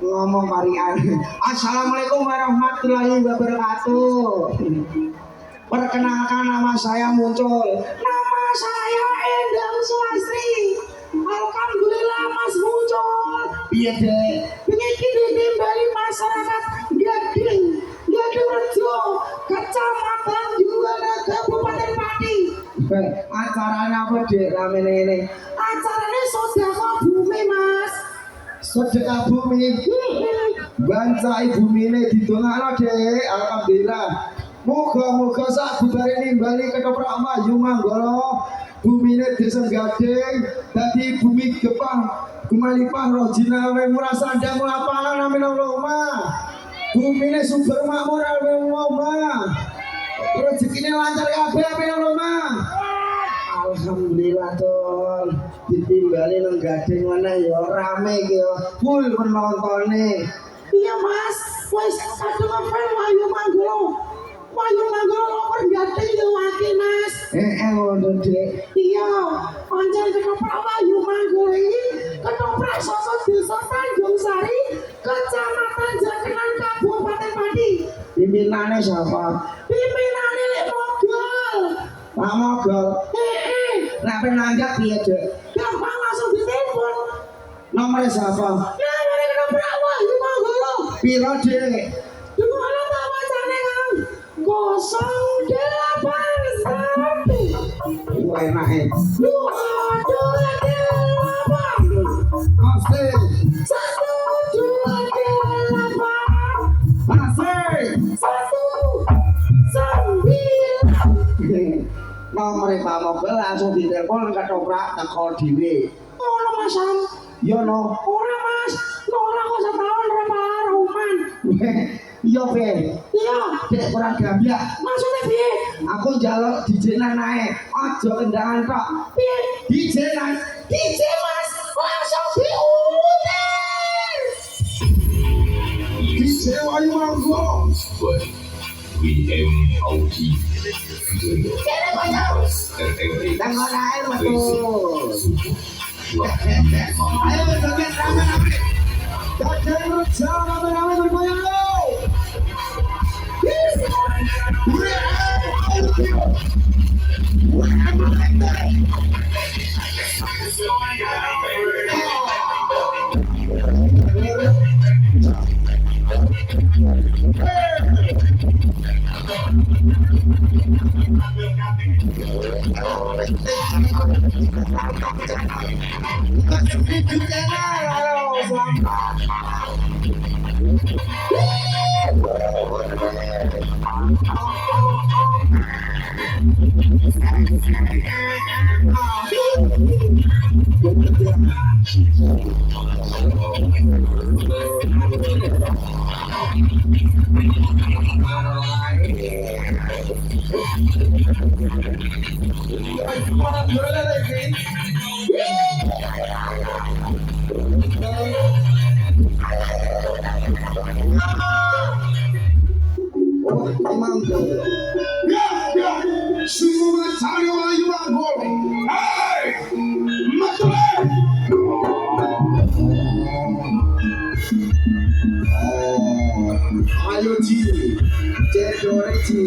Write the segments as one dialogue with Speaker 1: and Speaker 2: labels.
Speaker 1: Ngomong varian. Assalamualaikum warahmatullahi wabarakatuh. Perkenalkan, nama saya Muncul. Nama saya Endang Suwastri. Alhamdulillah Mas Muncul. Iya deh. Pengen dimbali masyarakat Gading Rejo, Kecamatan Juwana, Kabupaten Pati. Acaranya apa dek rame ini? Acaranya sedekah bumi Mas. Sedekah bumi. Bancai bumi ini didongakno dek. Alhamdulillah. Moga-moga sak budare nimbali ketoprak Mayu Manggala. Bumine desa Gading dadi bumi gepang gumalipah rojina we murah sandang lapangan amin Allahumma. Bumine subur makmur amin Allahumma. Rezekine lancar kabeh amin Allahumma. Alhamdulillah tol ditimbali nang Gading meneh ya rame iki ya full penontone. Iya Mas, wis kadung ngepel Mayu Manggala. Mayu Manggala lokor Gading yo akeh Mas. Ngono Dek. Iya, pancen ketoprak Mayu Manggala iki ketoprak saka Desa Tanjung Sari, Kecamatan Jakenan, Kabupaten Pati. Pimpinane sapa? Pimpinane Lek Mogol. Pak Mogol. Nek penanjak piye, Dek? Gampang langsung ditelepon. Nomornya siapa? Nomornya ketoprak Mayu Manggala. Piro, Dek? Dungane tak wacane Kang. 081. Enak ya. 228. Asik. 128. Asik. 19. Nomornya Pak Mogol langsung ditelepon ketoprak teko dhewe. Ono Mas Sam. Yo no. Ora Mas. Ora kok setahun Pak Roman. Iya Be. Iya. Dek kurang gambyak. Maksudnya piye? Aku njaluk dijenan ae. Aja kendangan tok. Piye? Dijenan. Dije Mas. Langsung diuter. Dije Mayu Manggala. WMOT. Kene banyak. Tanggal air betul. Ayo joget rame-rame. Gading Rejo rame-rame bergoyang lo. Semua cari Mayu Manggala. Hai, Matule. Ayo Ji, cedore Ji.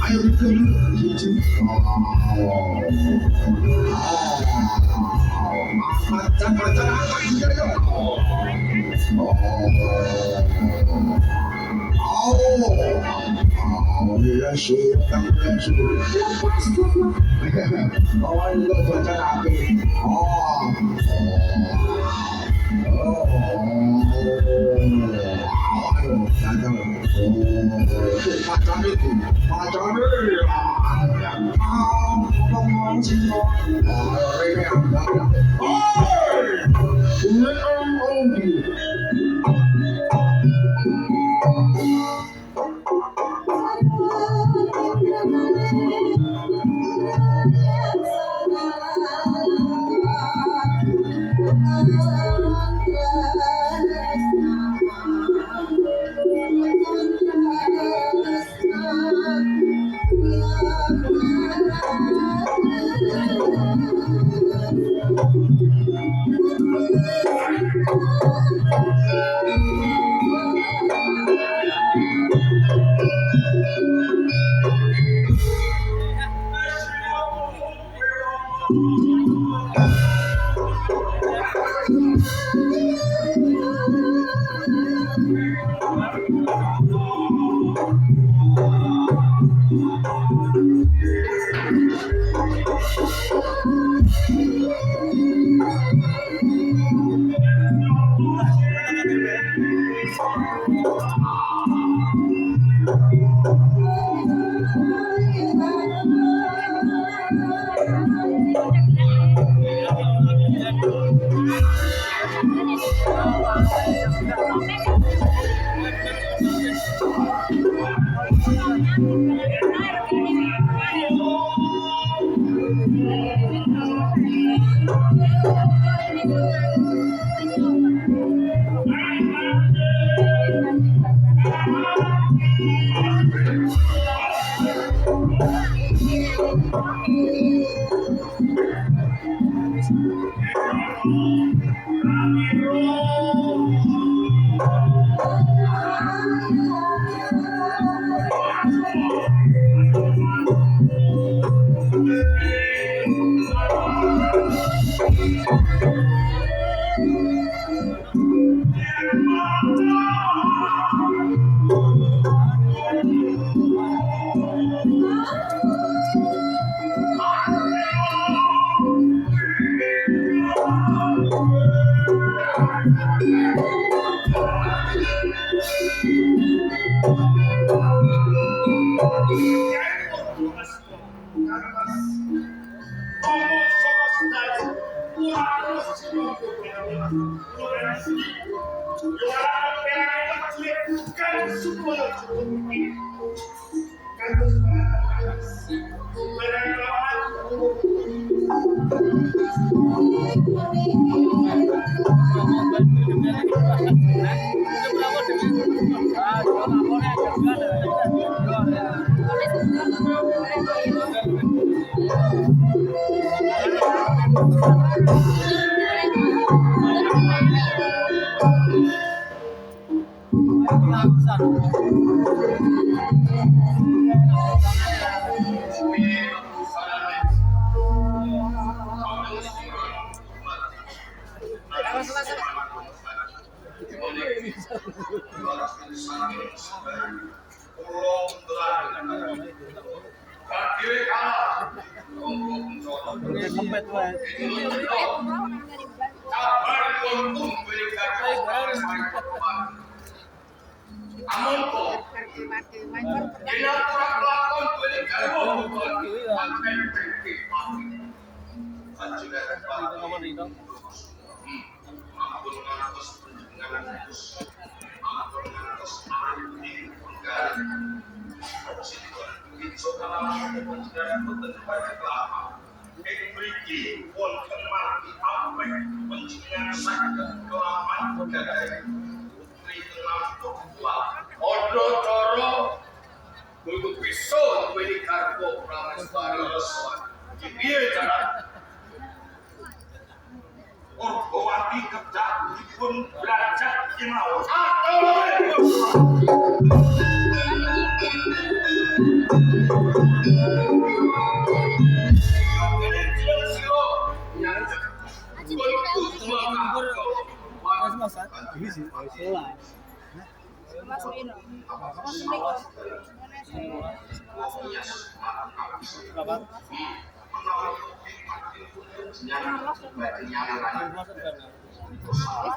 Speaker 1: Ayo bikin Ji. Macan-macan apa juga ya? Dia suka oh ini baca apa? Macan itu, macan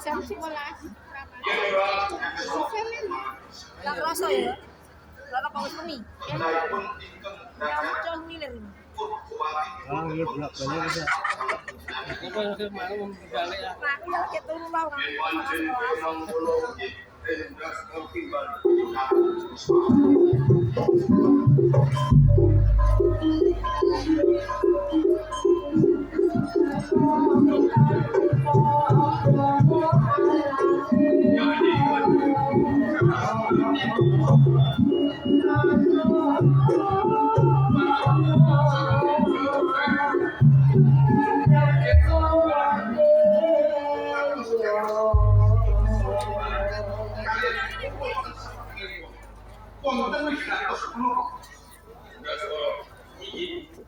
Speaker 2: Jam 11. Tak rasa ya. Lala pangis kami. Kamu jangan milir.
Speaker 3: Ah, iya bolak balik aja. Apa yang kemarin mau balik ya?
Speaker 2: Nah, aku yang kita rumah orang.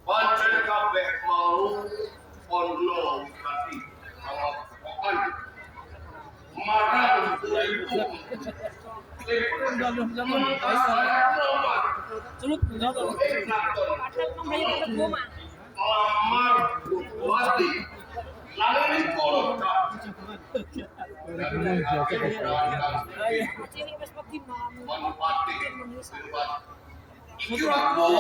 Speaker 4: Pancen kabeh mau ono wigati pokon marang ibu.
Speaker 3: Sulut enggak tuh.
Speaker 2: Padahal kembali ke rumah.
Speaker 4: Lamar wati. Lalu kurang.
Speaker 2: Ciri wis pergi malam.
Speaker 4: Manfaati. Kira aku